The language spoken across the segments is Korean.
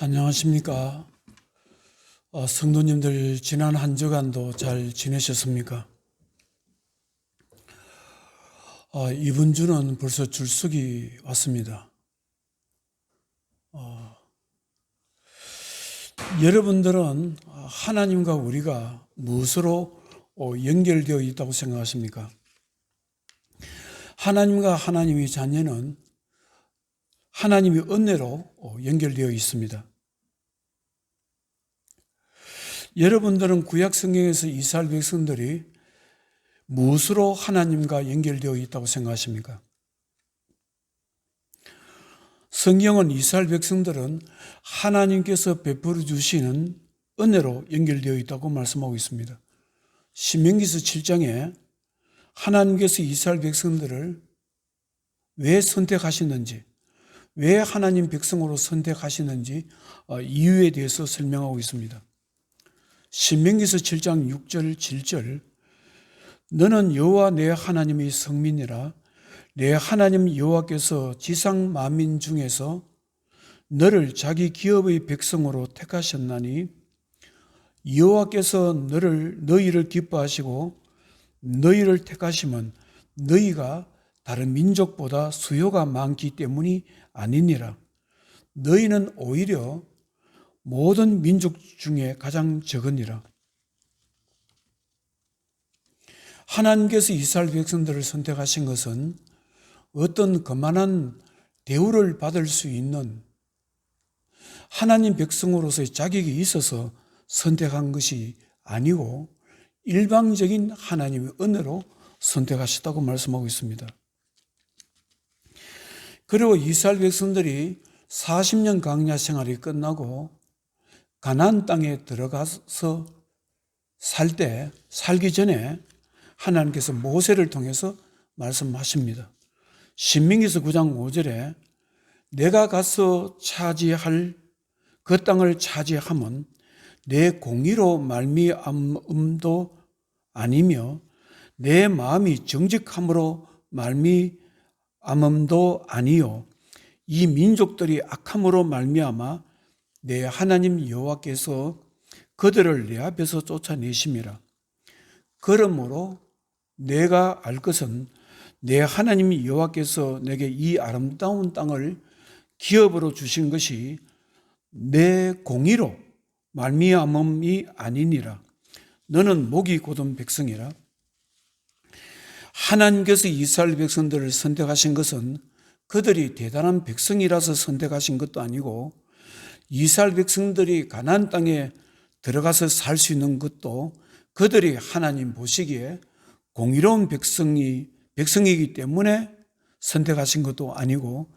안녕하십니까. 성도님들 지난 한 주간도 잘 지내셨습니까? 이번 주는 벌써 줄석이 왔습니다. 여러분들은 하나님과 우리가 무엇으로 연결되어 있다고 생각하십니까? 하나님과 하나님의 자녀는 하나님의 은혜로 연결되어 있습니다. 여러분들은 구약 성경에서 이스라엘 백성들이 무엇으로 하나님과 연결되어 있다고 생각하십니까? 성경은 이스라엘 백성들은 하나님께서 베풀어 주시는 은혜로 연결되어 있다고 말씀하고 있습니다. 신명기서 7장에 하나님께서 이스라엘 백성들을 왜 선택하시는지, 왜 하나님 백성으로 선택하시는지 이유에 대해서 설명하고 있습니다. 신명기서 7장 6절 7절 너는 여호와 내 하나님의 성민이라 내 하나님 여호와께서 지상 만민 중에서 너를 자기 기업의 백성으로 택하셨나니 여호와께서 너희를 기뻐하시고 너희를 택하시면 너희가 다른 민족보다 수요가 많기 때문이 아니니라. 너희는 오히려 모든 민족 중에 가장 적으니라. 하나님께서 이스라엘 백성들을 선택하신 것은 어떤 거만한 대우를 받을 수 있는 하나님 백성으로서의 자격이 있어서 선택한 것이 아니고 일방적인 하나님의 은혜로 선택하셨다고 말씀하고 있습니다. 그리고 이스라엘 백성들이 40년 광야 생활이 끝나고 가나안 땅에 들어가서 살기 전에 하나님께서 모세를 통해서 말씀하십니다. 신명기서 9장 5절에 내가 가서 차지할 그 땅을 차지하면 내 공의로 말미암음도 아니며 내 마음이 정직함으로 말미암음도 아니요 이 민족들이 악함으로 말미암아 내 하나님 여호와께서 그들을 내 앞에서 쫓아내심이라. 그러므로 내가 알 것은 내 하나님 여호와께서 내게 이 아름다운 땅을 기업으로 주신 것이 내 공의로 말미암음이 아니니라. 너는 목이 곧은 백성이라. 하나님께서 이스라엘 백성들을 선택하신 것은 그들이 대단한 백성이라서 선택하신 것도 아니고 이스라엘 백성들이 가나안 땅에 들어가서 살 수 있는 것도 그들이 하나님 보시기에 공의로운 백성이기 때문에 선택하신 것도 아니고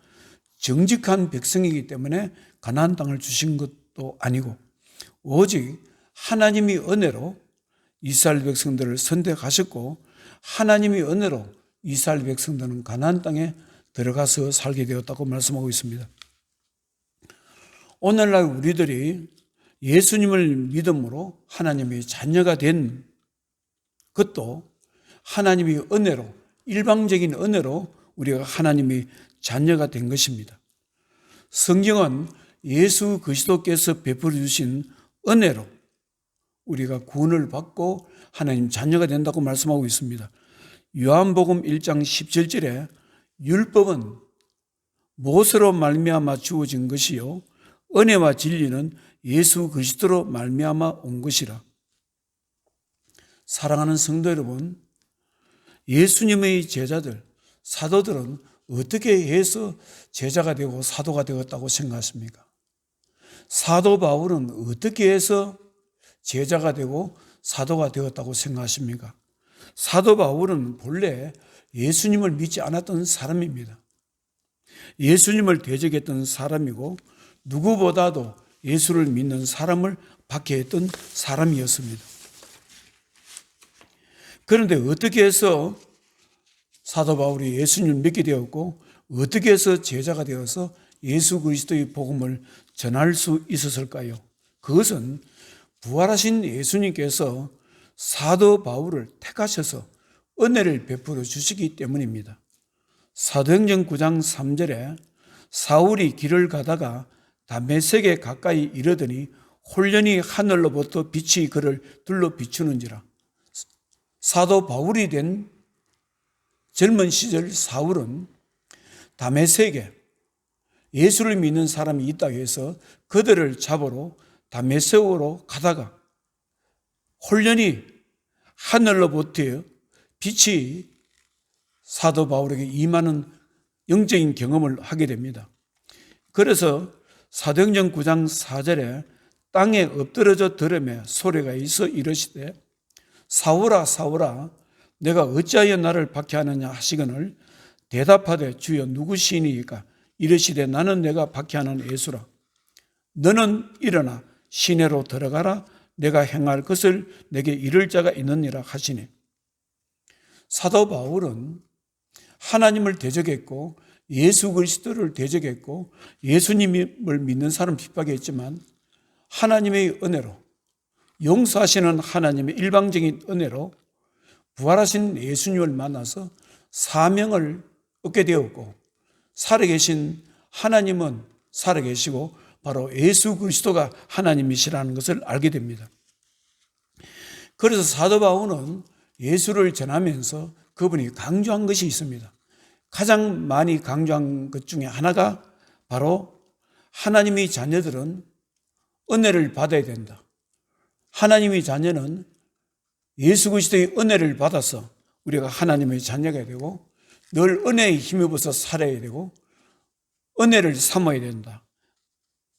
정직한 백성이기 때문에 가나안 땅을 주신 것도 아니고 오직 하나님의 은혜로 이스라엘 백성들을 선택하셨고 하나님의 은혜로 이스라엘 백성들은 가나안 땅에 들어가서 살게 되었다고 말씀하고 있습니다. 오늘날 우리들이 예수님을 믿음으로 하나님의 자녀가 된 것도 하나님의 은혜로, 일방적인 은혜로 우리가 하나님의 자녀가 된 것입니다. 성경은 예수 그리스도께서 베풀어 주신 은혜로 우리가 구원을 받고 하나님 자녀가 된다고 말씀하고 있습니다. 요한복음 1장 17절에 율법은 모세로 말미암아 주어진 것이요 은혜와 진리는 예수 그리스도로 말미암아 온 것이라. 사랑하는 성도 여러분, 예수님의 제자들, 사도들은 어떻게 해서 제자가 되고 사도가 되었다고 생각하십니까? 사도 바울은 어떻게 해서 제자가 되고 사도가 되었다고 생각하십니까? 사도 바울은 본래 예수님을 믿지 않았던 사람입니다. 예수님을 대적했던 사람이고 누구보다도 예수를 믿는 사람을 박해했던 사람이었습니다. 그런데 어떻게 해서 사도 바울이 예수님을 믿게 되었고 어떻게 해서 제자가 되어서 예수 그리스도의 복음을 전할 수 있었을까요? 그것은 부활하신 예수님께서 사도 바울을 택하셔서 은혜를 베풀어 주시기 때문입니다. 사도행전 9장 3절에 사울이 길을 가다가 다메섹에 가까이 이르더니 홀연히 하늘로부터 빛이 그를 둘러 비추는지라. 사도 바울이 된 젊은 시절 사울은 다메섹에 예수를 믿는 사람이 있다고 해서 그들을 잡으러 다메섹으로 가다가 홀연히 하늘로부터 빛이 사도 바울에게 임하는 영적인 경험을 하게 됩니다. 그래서 사도행전 9장 4절에 땅에 엎드러져 들으며 소리가 있어 이르시되 사울아 사울아 내가 어찌하여 나를 박해하느냐 하시거늘 대답하되 주여 누구시니이까 이르시되 나는 내가 박해하는 예수라. 너는 일어나 시내로 들어가라. 내가 행할 것을 내게 이를 자가 있느니라 하시니. 사도 바울은 하나님을 대적했고 예수 그리스도를 대적했고 예수님을 믿는 사람 핍박했지만 하나님의 은혜로, 용서하시는 하나님의 일방적인 은혜로 부활하신 예수님을 만나서 사명을 얻게 되었고, 살아계신 하나님은 살아계시고 바로 예수 그리스도가 하나님이시라는 것을 알게 됩니다. 그래서 사도 바울은 예수를 전하면서 그분이 강조한 것이 있습니다. 가장 많이 강조한 것 중에 하나가 바로 하나님의 자녀들은 은혜를 받아야 된다. 하나님의 자녀는 예수 그리스도의 은혜를 받아서 우리가 하나님의 자녀가 되고 늘 은혜에 힘입어서 살아야 되고 은혜를 삼아야 된다.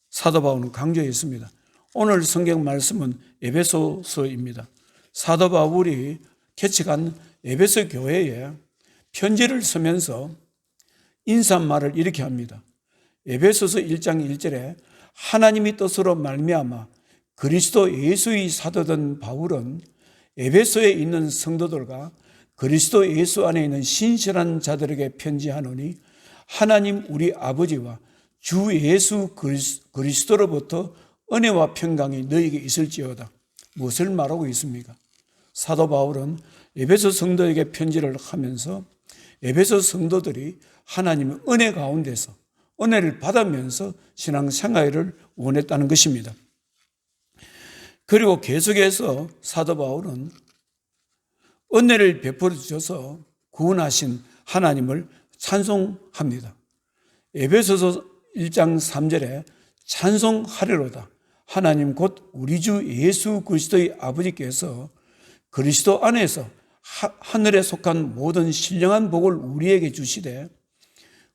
사도 바울은 강조했습니다. 오늘 성경 말씀은 에베소서입니다. 사도 바울이 개척한 에베소 교회에 편지를 쓰면서 인사말을 이렇게 합니다. 에베소서 1장 1절에 하나님의 뜻으로 말미암아 그리스도 예수의 사도된 바울은 에베소에 있는 성도들과 그리스도 예수 안에 있는 신실한 자들에게 편지하노니 하나님 우리 아버지와 주 예수 그리스도로부터 은혜와 평강이 너희에게 있을지어다. 무엇을 말하고 있습니까? 사도 바울은 에베소 성도에게 편지를 하면서 에베소 성도들이 하나님의 은혜 가운데서 은혜를 받으면서 신앙생활을 원했다는 것입니다. 그리고 계속해서 사도 바울은 은혜를 베풀어 주셔서 구원하신 하나님을 찬송합니다. 에베소서 1장 3절에 찬송하리로다. 하나님 곧 우리 주 예수 그리스도의 아버지께서 그리스도 안에서 하늘에 속한 모든 신령한 복을 우리에게 주시되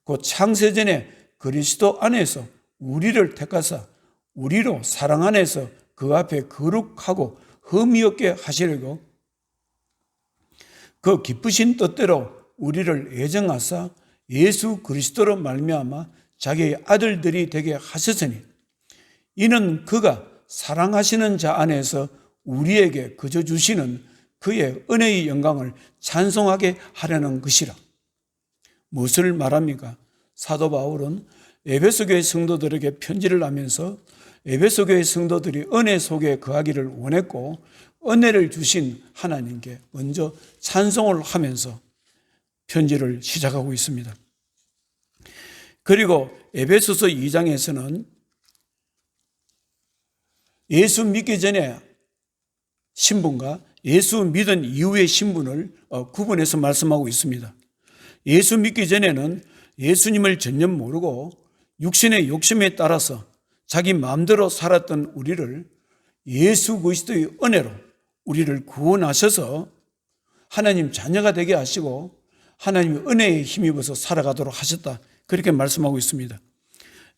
곧 창세전에 그리스도 안에서 우리를 택하사 우리로 사랑 안에서 그 앞에 거룩하고 흠이 없게 하시려고 그 기쁘신 뜻대로 우리를 애정하사 예수 그리스도로 말미암아 자기의 아들들이 되게 하셨으니 이는 그가 사랑하시는 자 안에서 우리에게 거저 주시는 그의 은혜의 영광을 찬송하게 하려는 것이라. 무엇을 말합니까? 사도 바울은 에베소 교회 성도들에게 편지를 하면서 에베소 교회 성도들이 은혜 속에 거하기를 원했고 은혜를 주신 하나님께 먼저 찬송을 하면서 편지를 시작하고 있습니다. 그리고 에베소서 2장에서는 예수 믿기 전에 신분과 예수 믿은 이후의 신분을 구분해서 말씀하고 있습니다. 예수 믿기 전에는 예수님을 전혀 모르고 육신의 욕심에 따라서 자기 마음대로 살았던 우리를 예수 그리스도의 은혜로 우리를 구원하셔서 하나님 자녀가 되게 하시고 하나님의 은혜에 힘입어서 살아가도록 하셨다. 그렇게 말씀하고 있습니다.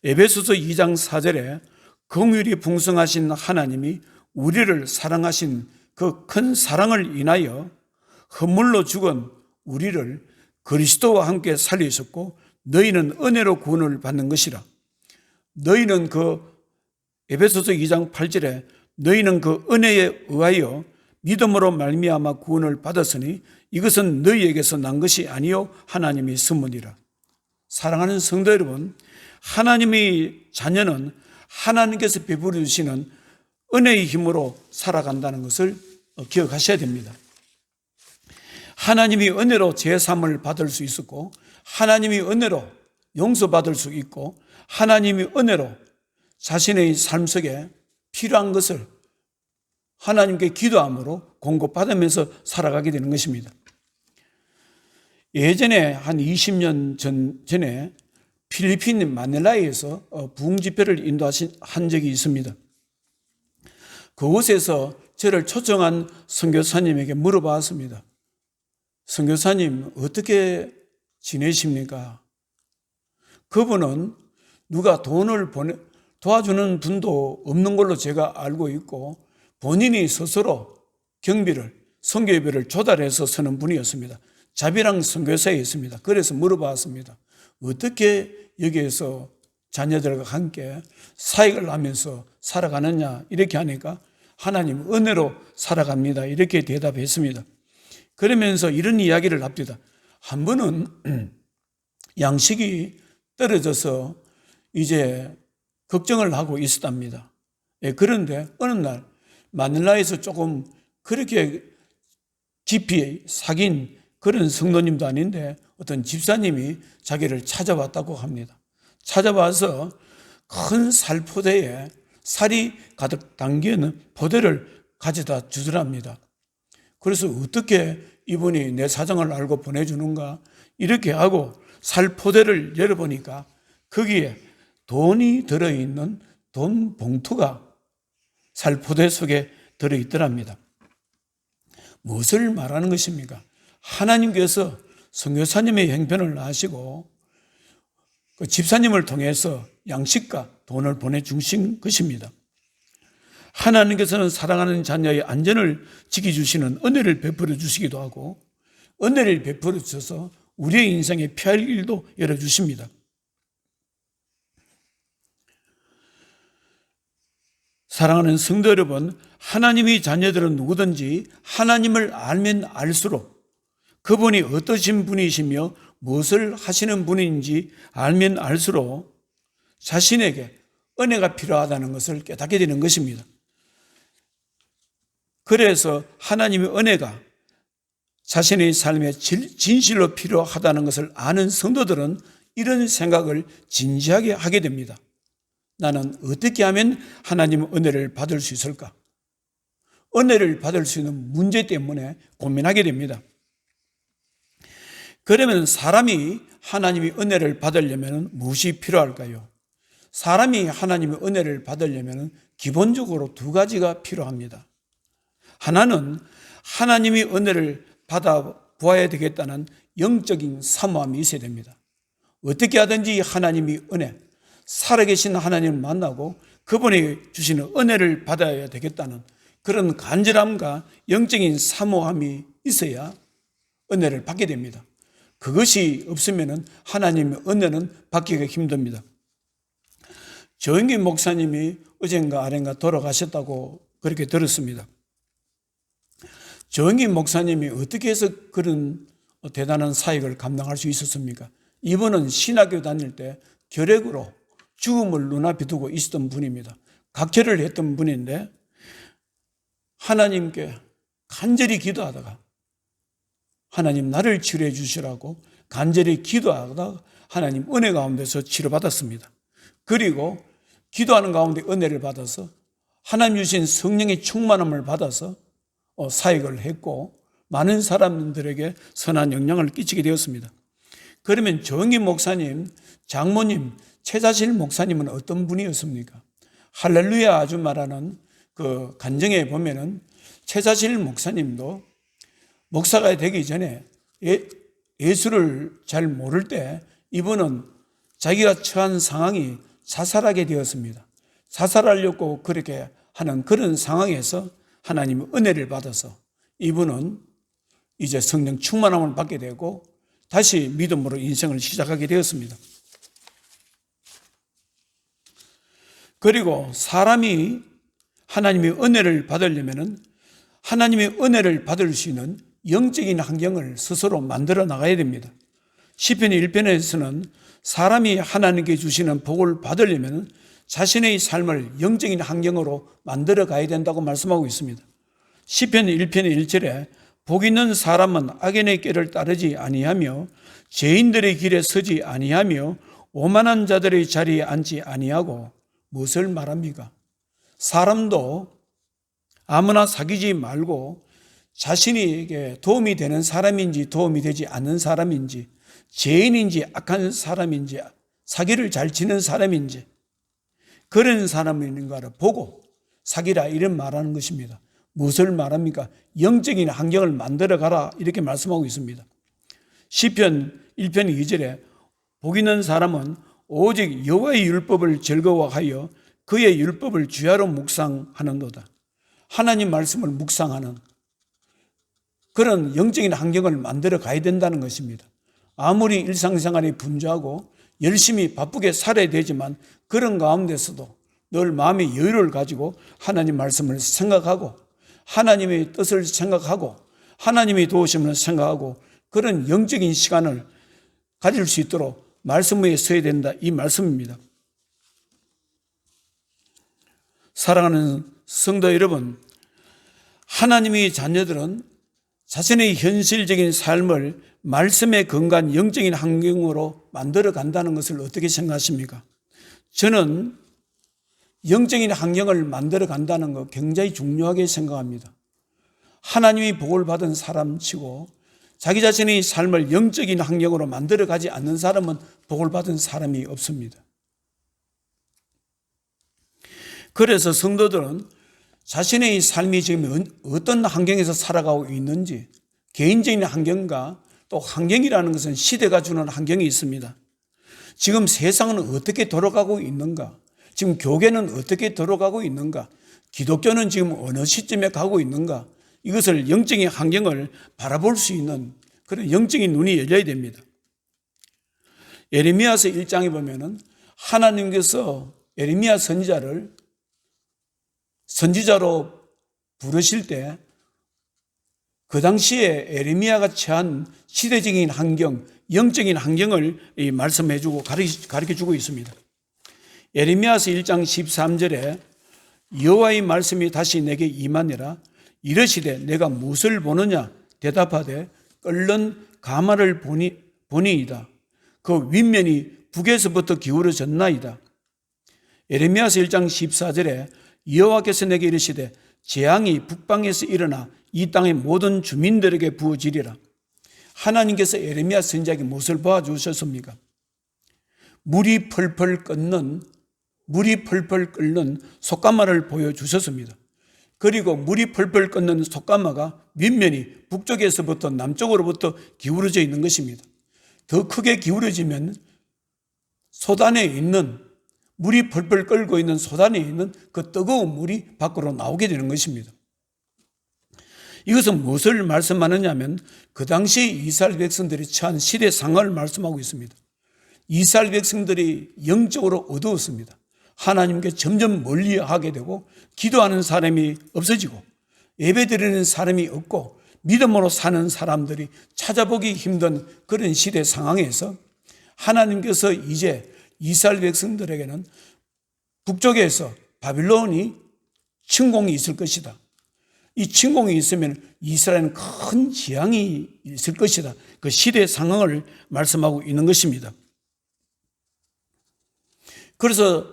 에베소서 2장 4절에 긍휼이 풍성하신 하나님이 우리를 사랑하신 그 큰 사랑을 인하여 허물로 죽은 우리를 그리스도와 함께 살리셨고 너희는 은혜로 구원을 받는 것이라. 너희는 에베소서 2장 8절에 너희는 그 은혜에 의하여 믿음으로 말미암아 구원을 받았으니 이것은 너희에게서 난 것이 아니요 하나님의 선물이라. 사랑하는 성도 여러분, 하나님의 자녀는 하나님께서 베풀어 주시는 은혜의 힘으로 살아간다는 것을 기억하셔야 됩니다. 하나님이 은혜로 제사함을 받을 수 있었고 하나님이 은혜로 용서받을 수 있고 하나님이 은혜로 자신의 삶 속에 필요한 것을 하나님께 기도함으로 공급받으면서 살아가게 되는 것입니다. 예전에 한 20년 전에 필리핀 마닐라에서 부흥집회를 인도한 적이 있습니다. 그곳에서 저를 초청한 선교사님에게 물어봤습니다. 선교사님, 어떻게 지내십니까? 그분은 누가 돈을 도와주는 분도 없는 걸로 제가 알고 있고 본인이 스스로 경비를, 선교예배를 조달해서 서는 분이었습니다. 자비랑 선교사에 있습니다. 그래서 물어봤습니다. 어떻게 여기에서 자녀들과 함께 사역을 하면서 살아가느냐 이렇게 하니까 하나님 은혜로 살아갑니다 이렇게 대답했습니다. 그러면서 이런 이야기를 합니다. 한 번은 양식이 떨어져서 이제 걱정을 하고 있었답니다. 그런데 어느 날 마닐라에서 조금 그렇게 깊이 사귄 그런 성도님도 아닌데 어떤 집사님이 자기를 찾아왔다고 합니다. 찾아와서 큰 살포대에 살이 가득 담기는 포대를 가져다 주더랍니다. 그래서 어떻게 이분이 내 사정을 알고 보내주는가 이렇게 하고 살포대를 열어보니까 거기에 돈이 들어있는 돈 봉투가 살포대 속에 들어있더랍니다. 무엇을 말하는 것입니까? 하나님께서 선교사님의 형편을 아시고 그 집사님을 통해서 양식과 돈을 보내주신 것입니다. 하나님께서는 사랑하는 자녀의 안전을 지켜주시는 은혜를 베풀어 주시기도 하고 은혜를 베풀어 주셔서 우리의 인생에 피할 길도 열어주십니다. 사랑하는 성도 여러분, 하나님의 자녀들은 누구든지 하나님을 알면 알수록 그분이 어떠신 분이시며 무엇을 하시는 분인지 알면 알수록 자신에게 은혜가 필요하다는 것을 깨닫게 되는 것입니다. 그래서 하나님의 은혜가 자신의 삶에 진실로 필요하다는 것을 아는 성도들은 이런 생각을 진지하게 하게 됩니다. 나는 어떻게 하면 하나님의 은혜를 받을 수 있을까? 은혜를 받을 수 있는 문제 때문에 고민하게 됩니다. 그러면 사람이 하나님의 은혜를 받으려면 무엇이 필요할까요? 사람이 하나님의 은혜를 받으려면 기본적으로 두 가지가 필요합니다. 하나는 하나님의 은혜를 받아 보아야 되겠다는 영적인 사모함이 있어야 됩니다. 어떻게 하든지 하나님의 은혜, 살아계신 하나님을 만나고 그분이 주시는 은혜를 받아야 되겠다는 그런 간절함과 영적인 사모함이 있어야 은혜를 받게 됩니다. 그것이 없으면 하나님의 은혜는 받기가 힘듭니다. 조영기 목사님이 어젠가 아ren가 돌아가셨다고 그렇게 들었습니다. 조영기 목사님이 어떻게 해서 그런 대단한 사역을 감당할 수 있었습니까? 이분은 신학교 다닐 때 결핵으로 죽음을 눈앞에 두고 있었던 분입니다. 각혈을 했던 분인데 하나님께 간절히 기도하다가 하나님 나를 치료해 주시라고 간절히 기도하다가 하나님 은혜 가운데서 치료받았습니다. 그리고 기도하는 가운데 은혜를 받아서 하나님 주신 성령의 충만함을 받아서 사역을 했고 많은 사람들에게 선한 영향을 끼치게 되었습니다. 그러면 조영기 목사님, 장모님, 최자실 목사님은 어떤 분이었습니까? 할렐루야 아줌마라는 그 간증에 보면은 최자실 목사님도 목사가 되기 전에 예수를 잘 모를 때 이분은 자기가 처한 상황이 자살하게 되었습니다. 자살하려고 그렇게 하는 그런 상황에서 하나님의 은혜를 받아서 이분은 이제 성령 충만함을 받게 되고 다시 믿음으로 인생을 시작하게 되었습니다. 그리고 사람이 하나님의 은혜를 받으려면 하나님의 은혜를 받을 수 있는 영적인 환경을 스스로 만들어 나가야 됩니다. 시편 1편에서는 사람이 하나님께 주시는 복을 받으려면 자신의 삶을 영적인 환경으로 만들어 가야 된다고 말씀하고 있습니다. 시편 1편 1절에 복 있는 사람은 악인의 길을 따르지 아니하며 죄인들의 길에 서지 아니하며 오만한 자들의 자리에 앉지 아니하고 무엇을 말합니까? 사람도 아무나 사귀지 말고 자신에게 도움이 되는 사람인지 도움이 되지 않는 사람인지, 죄인인지 악한 사람인지, 사기를 잘 치는 사람인지 그런 사람인가를 보고 사귀라, 이런 말하는 것입니다. 무엇을 말합니까? 영적인 환경을 만들어 가라, 이렇게 말씀하고 있습니다. 시편 1편 2절에 복 있는 사람은 오직 여호와의 율법을 즐거워하여 그의 율법을 주야로 묵상하는도다. 하나님 말씀을 묵상하는 그런 영적인 환경을 만들어 가야 된다는 것입니다. 아무리 일상생활이 분주하고 열심히 바쁘게 살아야 되지만 그런 가운데서도 늘 마음의 여유를 가지고 하나님 말씀을 생각하고 하나님의 뜻을 생각하고 하나님의 도우심을 생각하고 그런 영적인 시간을 가질 수 있도록 말씀 위에 서야 된다, 이 말씀입니다. 사랑하는 성도 여러분, 하나님의 자녀들은 자신의 현실적인 삶을 말씀에 근거한 영적인 환경으로 만들어 간다는 것을 어떻게 생각하십니까? 저는 영적인 환경을 만들어 간다는 것 굉장히 중요하게 생각합니다. 하나님이 복을 받은 사람치고 자기 자신의 삶을 영적인 환경으로 만들어 가지 않는 사람은 복을 받은 사람이 없습니다. 그래서 성도들은 자신의 삶이 지금 어떤 환경에서 살아가고 있는지, 개인적인 환경과 또 환경이라는 것은 시대가 주는 환경이 있습니다. 지금 세상은 어떻게 돌아가고 있는가? 지금 교계는 어떻게 돌아가고 있는가? 기독교는 지금 어느 시점에 가고 있는가? 이것을 영적인 환경을 바라볼 수 있는 그런 영적인 눈이 열려야 됩니다. 예레미야서 1장에 보면은 하나님께서 예레미야 선지자를 선지자로 부르실 때 그 당시에 예레미야가 처한 시대적인 환경, 영적인 환경을 말씀해주고 가르쳐주고 있습니다. 예레미야서 1장 13절에 여호와의 말씀이 다시 내게 임하니라. 이르시되 내가 무엇을 보느냐? 대답하되 끓는 가마를 보니이다. 그 윗면이 북에서부터 기울어졌나이다. 예레미야서 1장 14절에 여호와께서 내게 이르시되 재앙이 북방에서 일어나 이 땅의 모든 주민들에게 부어지리라. 하나님께서 예레미야 선지자에게 무엇을 보여주셨습니까? 물이 펄펄 끓는 솥가마를 보여주셨습니다. 그리고 물이 펄펄 끓는 솥가마가 윗면이 북쪽에서부터 남쪽으로부터 기울어져 있는 것입니다. 더 크게 기울어지면 솥안에 있는 물이 펄펄 끓고 있는 솥안에 있는 그 뜨거운 물이 밖으로 나오게 되는 것입니다. 이것은 무엇을 말씀하느냐면 그 당시 이스라엘 백성들이 처한 시대 상황을 말씀하고 있습니다. 이스라엘 백성들이 영적으로 어두웠습니다. 하나님께 점점 멀리하게 되고 기도하는 사람이 없어지고 예배드리는 사람이 없고 믿음으로 사는 사람들이 찾아보기 힘든 그런 시대 상황에서 하나님께서 이제 이스라엘 백성들에게는 북쪽에서 바빌론이 침공이 있을 것이다. 이 침공이 있으면 이스라엘은 큰 재앙이 있을 것이다. 그 시대 상황을 말씀하고 있는 것입니다. 그래서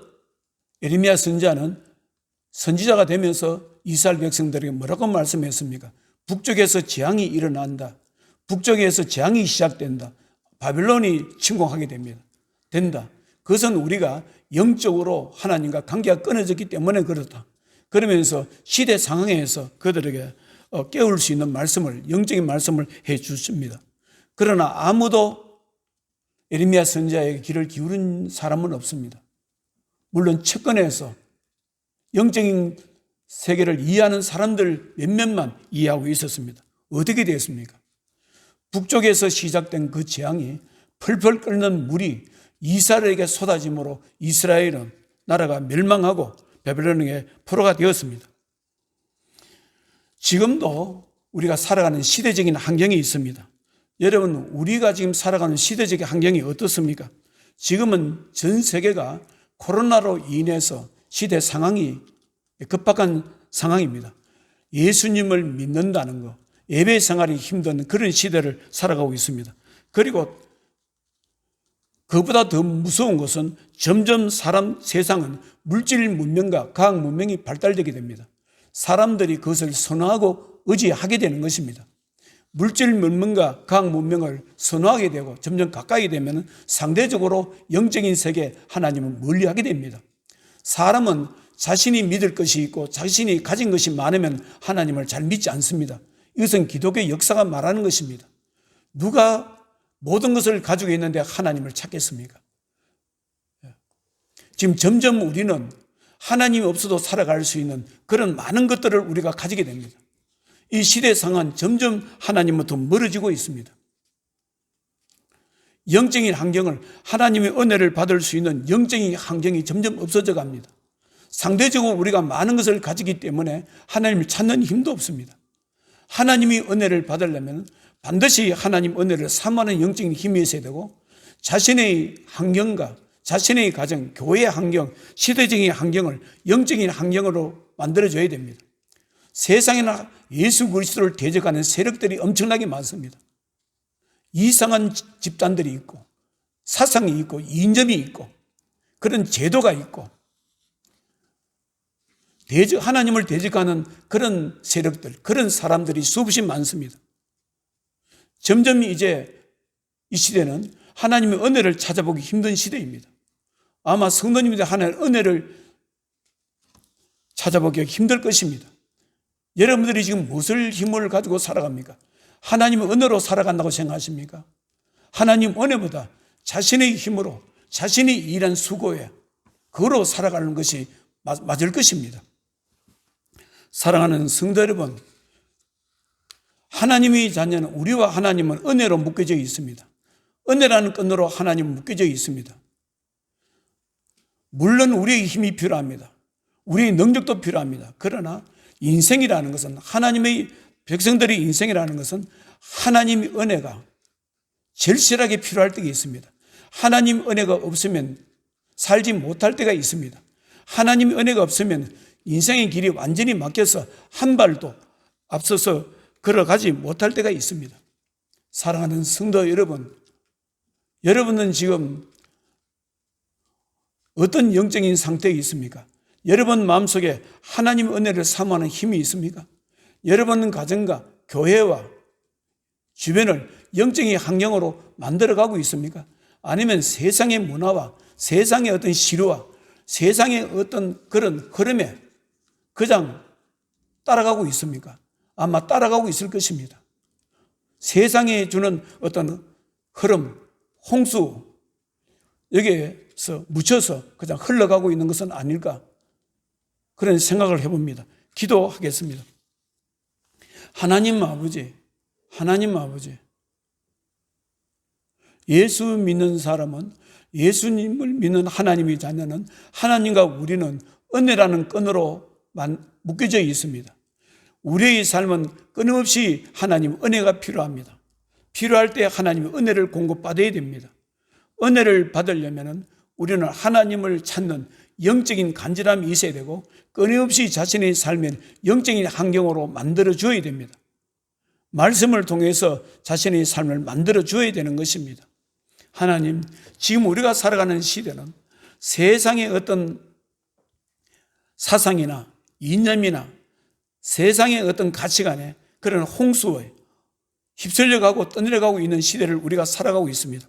예레미야 선지자는 선지자가 되면서 이스라엘 백성들에게 뭐라고 말씀했습니까? 북쪽에서 재앙이 일어난다. 북쪽에서 재앙이 시작된다. 바빌론이 침공하게 된다. 그것은 우리가 영적으로 하나님과 관계가 끊어졌기 때문에 그렇다. 그러면서 시대 상황에서 그들에게 깨울 수 있는 말씀을, 영적인 말씀을 해 주십니다. 그러나 아무도 예레미야 선지자에게 귀를 기울인 사람은 없습니다. 물론 측근에서 영적인 세계를 이해하는 사람들 몇몇만 이해하고 있었습니다. 어떻게 되었습니까? 북쪽에서 시작된 그 재앙이 펄펄 끓는 물이 이스라엘에게 쏟아짐으로 이스라엘은 나라가 멸망하고 바벨론에게 포로가 되었습니다. 지금도 우리가 살아가는 시대적인 환경이 있습니다. 여러분, 우리가 지금 살아가는 시대적인 환경이 어떻습니까? 지금은 전 세계가 코로나로 인해서 시대 상황이 급박한 상황입니다. 예수님을 믿는다는 것, 예배 생활이 힘든 그런 시대를 살아가고 있습니다. 그리고 그보다 더 무서운 것은 점점 세상은 물질 문명과 과학 문명이 발달되게 됩니다. 사람들이 그것을 선호하고 의지하게 되는 것입니다. 물질 문명과 과학 문명을 선호하게 되고 점점 가까이 되면 상대적으로 영적인 세계 하나님을 멀리하게 됩니다. 사람은 자신이 믿을 것이 있고 자신이 가진 것이 많으면 하나님을 잘 믿지 않습니다. 이것은 기독교의 역사가 말하는 것입니다. 누가 모든 것을 가지고 있는데 하나님을 찾겠습니까? 지금 점점 우리는 하나님이 없어도 살아갈 수 있는 그런 많은 것들을 우리가 가지게 됩니다. 이 시대상은 점점 하나님부터 멀어지고 있습니다. 영적인 환경을, 하나님의 은혜를 받을 수 있는 영적인 환경이 점점 없어져 갑니다. 상대적으로 우리가 많은 것을 가지기 때문에 하나님을 찾는 힘도 없습니다. 하나님이 은혜를 받으려면 반드시 하나님 은혜를 사모하는 영적인 힘이 있어야 되고, 자신의 환경과 자신의 가정, 교회의 환경, 시대적인 환경을 영적인 환경으로 만들어줘야 됩니다. 세상에나 예수 그리스도를 대적하는 세력들이 엄청나게 많습니다. 이상한 집단들이 있고 사상이 있고 이념이 있고 그런 제도가 있고 하나님을 대적하는 그런 세력들, 그런 사람들이 수없이 많습니다. 점점 이제 이 시대는 하나님의 은혜를 찾아보기 힘든 시대입니다. 아마 성도님들 하나님의 은혜를 찾아보기가 힘들 것입니다. 여러분들이 지금 무엇을 힘을 가지고 살아갑니까? 하나님의 은혜로 살아간다고 생각하십니까? 하나님 은혜보다 자신의 힘으로, 자신이 일한 수고에 그로 살아가는 것이 맞을 것입니다. 사랑하는 성도 여러분, 하나님의 자녀는, 우리와 하나님은 은혜로 묶여져 있습니다. 은혜라는 끈으로 하나님은 묶여져 있습니다. 물론 우리의 힘이 필요합니다. 우리의 능력도 필요합니다. 그러나 인생이라는 것은, 하나님의 백성들의 인생이라는 것은 하나님의 은혜가 절실하게 필요할 때가 있습니다. 하나님 은혜가 없으면 살지 못할 때가 있습니다. 하나님 은혜가 없으면 인생의 길이 완전히 막혀서 한 발도 앞서서 걸어가지 못할 때가 있습니다. 사랑하는 성도 여러분, 여러분은 지금 어떤 영적인 상태에 있습니까? 여러분 마음속에 하나님의 은혜를 사모하는 힘이 있습니까? 여러분 가정과 교회와 주변을 영적인 환경으로 만들어가고 있습니까? 아니면 세상의 문화와 세상의 어떤 시류와 세상의 어떤 그런 흐름에 그냥 따라가고 있습니까? 아마 따라가고 있을 것입니다. 세상에 주는 어떤 흐름, 홍수, 여기에서 묻혀서 그냥 흘러가고 있는 것은 아닐까, 그런 생각을 해봅니다. 기도하겠습니다. 하나님 아버지, 예수 믿는 사람은, 예수님을 믿는 하나님의 자녀는, 하나님과 우리는 은혜라는 끈으로 묶여져 있습니다. 우리의 삶은 끊임없이 하나님 은혜가 필요합니다. 필요할 때 하나님의 은혜를 공급받아야 됩니다. 은혜를 받으려면 우리는 하나님을 찾는 영적인 간절함이 있어야 되고, 끊임없이 자신의 삶을 영적인 환경으로 만들어 줘야 됩니다. 말씀을 통해서 자신의 삶을 만들어 줘야 되는 것입니다. 하나님, 지금 우리가 살아가는 시대는 세상의 어떤 사상이나 이념이나 세상의 어떤 가치관에 그런 홍수에 휩쓸려가고 떠내려가고 있는 시대를 우리가 살아가고 있습니다.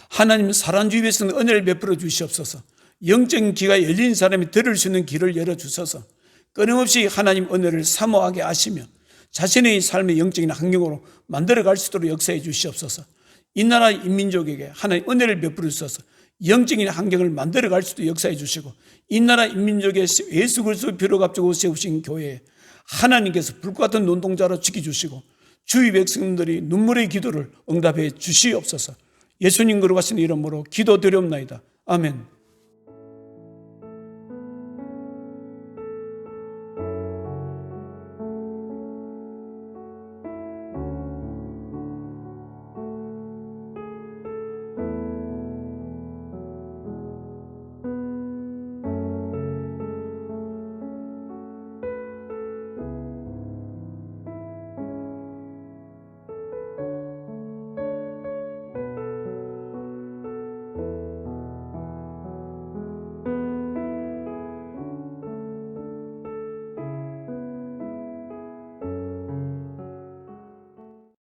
하나님, 사랑주의 백성들 은혜를 베풀어 주시옵소서. 영적인 귀가 열린 사람이 들을 수 있는 귀를 열어주셔서 끊임없이 하나님 은혜를 사모하게 하시며 자신의 삶의 영적인 환경으로 만들어갈 수 있도록 역사해 주시옵소서. 이 나라 인민족에게 하나님 은혜를 베풀어 주셔서 영적인 환경을 만들어갈 수도 역사해 주시고, 이 나라 인민족의 예수 그리스도의 피로 값주고 세우신 교회에 하나님께서 불과 같은 눈동자로 지켜주시고 주의 백성들이 눈물의 기도를 응답해 주시옵소서. 예수님 거룩하신 이름으로 기도드리옵나이다. 아멘.